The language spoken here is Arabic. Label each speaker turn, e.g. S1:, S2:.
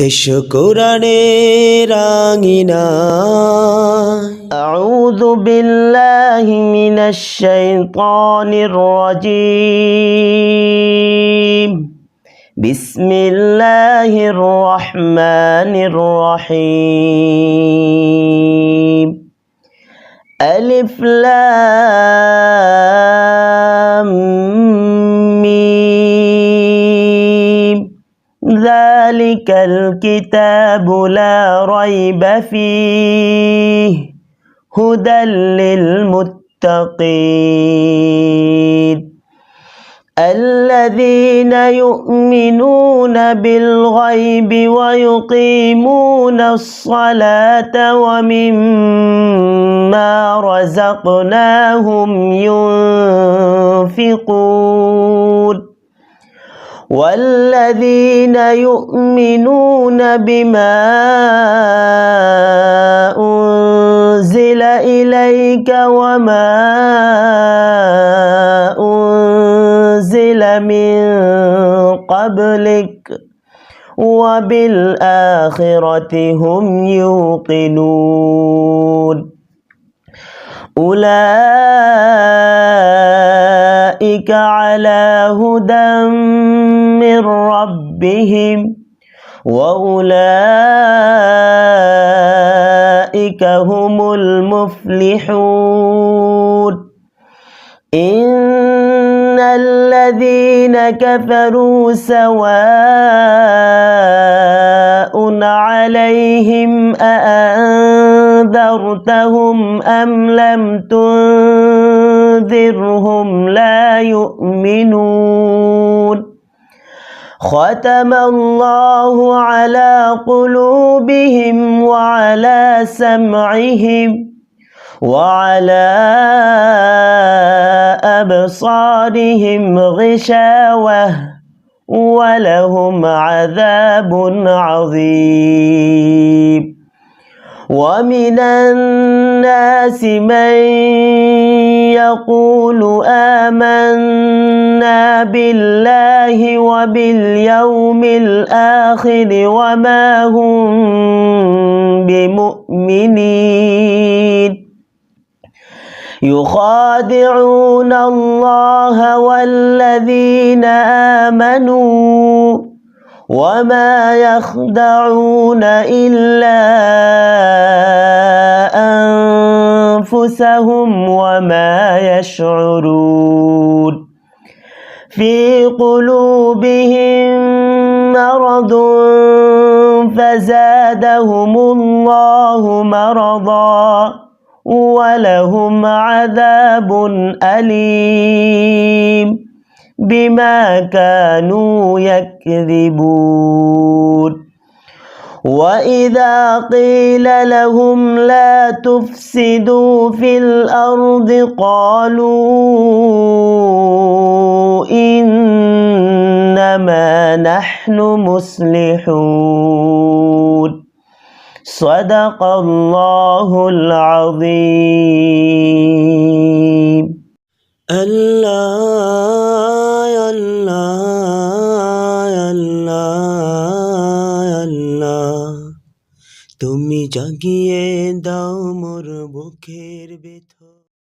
S1: এসো কোরআনের আঙিনায়।
S2: আউযু বিল্লাহি মিনাশ শাইতানির রাজীম। বিসমিল্লাহির রহমানির রহিম। আলিফ লাম মিম। যালিকাল কিতাবু লা রাইবা ফীহি হুদাল লিল মুত্তাকিন الذين يؤمنون بالغيب ويقيمون الصلاة ومما رزقناهم ينفقون والذين يؤمنون بما أنزل إليك وما أنزل من قبلك وبالآخرة هم يوقنون أولئك على هدى من ربهم وأولئك هم المفلحون إن الذين كفروا سواء عليهم أأنذرتهم أم لم تنذرهم لا يؤمنون ختم الله على قلوبهم وعلى سمعهم وعلى أبصارهم غشاوة ولهم عذاب عظيم ومن الناس من يقول آمنا بالله وباليوم الآخر وما هم بمؤمنين يخادعون الله والذين آمنوا وما يخدعون إلا أنفسهم وما يشعرون في قلوبهم مرض فزادهم الله مرضا ولهم عذاب أليم بما كانوا يكذبون وإذا قيل لهم لا تفسدوا في الأرض قالوا إنما نحن مصلحون صدق الله العظيم
S1: আল্লাহ আল্লাহ আল্লাহ আল্লাহ, তুমি জাগিয়ে দাও মোর বুকের ব্যথা।